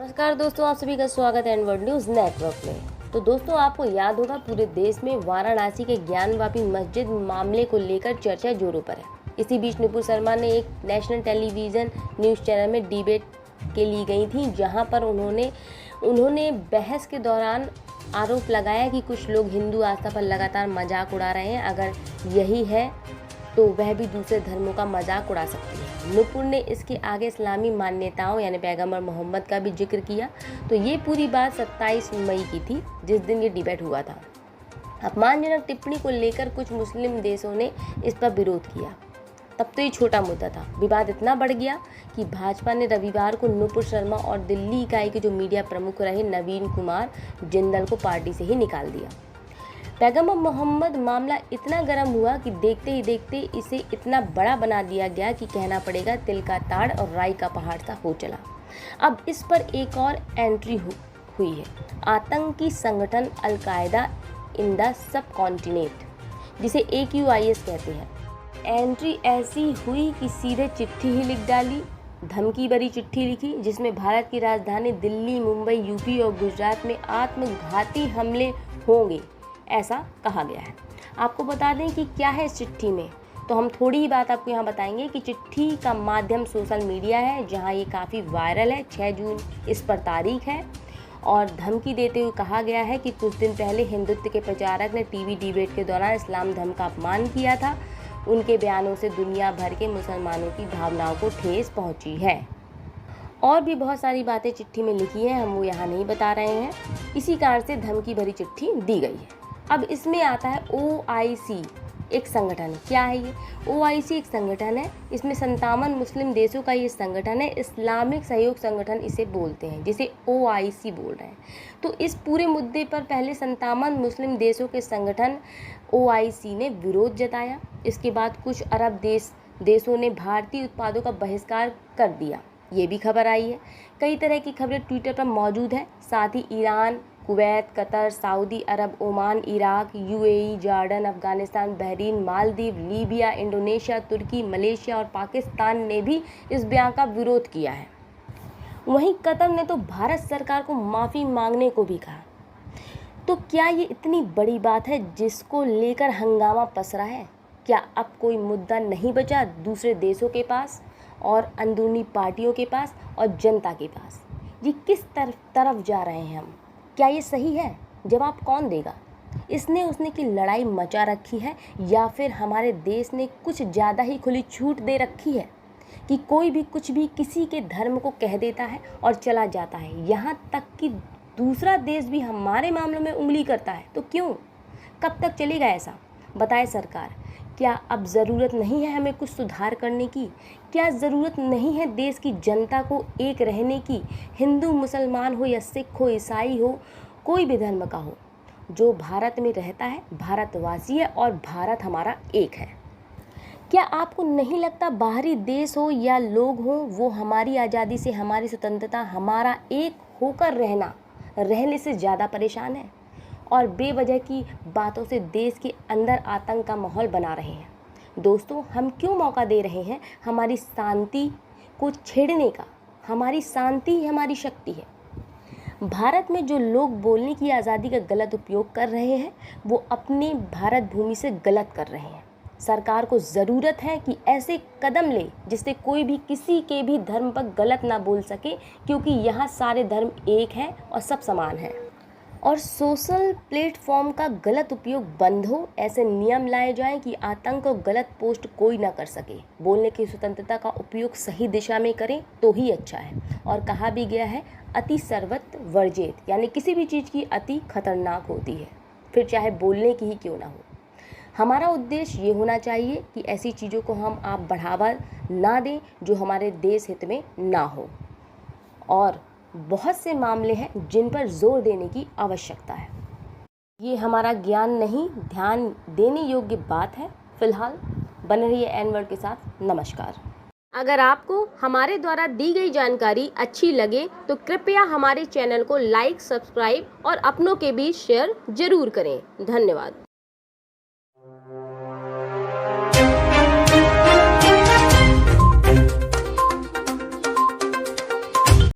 नमस्कार दोस्तों, आप सभी का स्वागत है एनवर्ड न्यूज़ नेटवर्क में। तो दोस्तों, आपको याद होगा पूरे देश में वाराणसी के ज्ञानवापी मस्जिद मामले को लेकर चर्चा जोरों पर है। इसी बीच नुपुर शर्मा ने एक नेशनल टेलीविज़न न्यूज़ चैनल में डिबेट के लिए गई थी, जहां पर उन्होंने बहस के दौरान आरोप लगाया कि कुछ लोग हिंदू आस्था पर लगातार मजाक उड़ा रहे हैं। अगर यही है तो वह भी दूसरे धर्मों का मजाक उड़ा सकती है। नुपुर ने इसके आगे इस्लामी मान्यताओं यानी पैगंबर मोहम्मद का भी जिक्र किया। तो ये पूरी बात 27 मई की थी, जिस दिन ये डिबेट हुआ था। अपमानजनक टिप्पणी को लेकर कुछ मुस्लिम देशों ने इस पर विरोध किया। तब तो ये छोटा मुद्दा था, विवाद इतना बढ़ गया कि भाजपा ने रविवार को नुपुर शर्मा और दिल्ली इकाई के जो मीडिया प्रमुख रहे नवीन कुमार जिंदल को पार्टी से ही निकाल दिया। पैगंबर मोहम्मद मामला इतना गर्म हुआ कि देखते ही देखते इसे इतना बड़ा बना दिया गया कि कहना पड़ेगा तिल का ताड़ और राई का पहाड़ सा हो चला। अब इस पर एक और एंट्री हुई है। आतंकी संगठन al Qaeda in the sub continent, जिसे AQIS कहते हैं। एंट्री ऐसी हुई कि सीधे चिट्ठी ही लिख डाली, धमकी भरी चिट्ठी लिखी, जिसमें भारत की राजधानी दिल्ली, मुंबई, यूपी और गुजरात में आत्मघाती हमले होंगे ऐसा कहा गया है। आपको बता दें कि क्या है इस चिट्ठी में, तो हम थोड़ी ही बात आपको यहाँ बताएंगे कि चिट्ठी का माध्यम सोशल मीडिया है, जहाँ ये काफ़ी वायरल है। 6 जून इस पर तारीख है और धमकी देते हुए कहा गया है कि कुछ दिन पहले हिंदुत्व के प्रचारक ने टीवी डिबेट के दौरान इस्लाम धर्म का अपमान किया था। उनके बयानों से दुनिया भर के मुसलमानों की भावनाओं को ठेस पहुँची है। और भी बहुत सारी बातें चिट्ठी में लिखी हैं, हम वो यहाँ नहीं बता रहे हैं। इसी कारण से धमकी भरी चिट्ठी दी गई है। अब इसमें आता है OIC, एक संगठन है। क्या है ये? OIC एक संगठन है। इसमें 57 मुस्लिम देशों का ये संगठन है। इस्लामिक सहयोग संगठन इसे बोलते हैं, जिसे OIC बोल रहे हैं। तो इस पूरे मुद्दे पर पहले 57 मुस्लिम देशों के संगठन OIC ने विरोध जताया। इसके बाद कुछ अरब देशों ने भारतीय उत्पादों का बहिष्कार कर दिया, ये भी खबर आई है। कई तरह की खबरें ट्विटर पर मौजूद है। साथ ही Iran, Kuwait, Qatar, Saudi Arab, Oman, Iraq, UAE, Jordan, Afghanistan, Bahrain, Maldives, Libya, Indonesia, तुर्की, मलेशिया और पाकिस्तान ने भी इस बयान का विरोध किया है। वहीं कतर ने तो भारत सरकार को माफ़ी मांगने को भी कहा। तो क्या ये इतनी बड़ी बात है जिसको लेकर हंगामा पसरा है? क्या अब कोई मुद्दा नहीं बचा दूसरे देशों के पास और अंदरूनी पार्टियों के पास और जनता के पास? ये किस तरफ जा रहे हैं हम? क्या ये सही है? जवाब कौन देगा? इसने उसने की लड़ाई मचा रखी है या फिर हमारे देश ने कुछ ज़्यादा ही खुली छूट दे रखी है कि कोई भी कुछ भी किसी के धर्म को कह देता है और चला जाता है, यहाँ तक कि दूसरा देश भी हमारे मामलों में उंगली करता है। तो क्यों? कब तक चलेगा ऐसा? बताए सरकार। क्या अब ज़रूरत नहीं है हमें कुछ सुधार करने की? क्या ज़रूरत नहीं है देश की जनता को एक रहने की? हिंदू मुसलमान हो या सिख हो, ईसाई हो, कोई भी धर्म का हो, जो भारत में रहता है भारतवासी है और भारत हमारा एक है। क्या आपको नहीं लगता बाहरी देश हो या लोग हो, वो हमारी आज़ादी से, हमारी स्वतंत्रता, हमारा एक होकर रहने से ज़्यादा परेशान है और बेवजह की बातों से देश के अंदर आतंक का माहौल बना रहे हैं? दोस्तों, हम क्यों मौका दे रहे हैं हमारी शांति को छेड़ने का? हमारी शांति ही हमारी शक्ति है। भारत में जो लोग बोलने की आज़ादी का गलत उपयोग कर रहे हैं, वो अपनी भारत भूमि से गलत कर रहे हैं। सरकार को ज़रूरत है कि ऐसे कदम ले जिससे कोई भी किसी के भी धर्म पर गलत ना बोल सके, क्योंकि यहाँ सारे धर्म एक हैं और सब समान हैं। और सोशल प्लेटफॉर्म का गलत उपयोग बंद हो, ऐसे नियम लाए जाएं कि आतंक और गलत पोस्ट कोई ना कर सके। बोलने की स्वतंत्रता का उपयोग सही दिशा में करें तो ही अच्छा है। और कहा भी गया है, अति सर्वत्र वर्जित, यानी किसी भी चीज़ की अति खतरनाक होती है, फिर चाहे बोलने की ही क्यों ना हो। हमारा उद्देश्य ये होना चाहिए कि ऐसी चीज़ों को हम आप बढ़ावा ना दें जो हमारे देश हित में ना हो। और बहुत से मामले हैं जिन पर जोर देने की आवश्यकता है। ये हमारा ज्ञान नहीं, ध्यान देने योग्य बात है। फिलहाल बने रहिए एनवर्ड के साथ। नमस्कार। अगर आपको हमारे द्वारा दी गई जानकारी अच्छी लगे तो कृपया हमारे चैनल को लाइक, सब्सक्राइब और अपनों के बीच शेयर जरूर करें। धन्यवाद।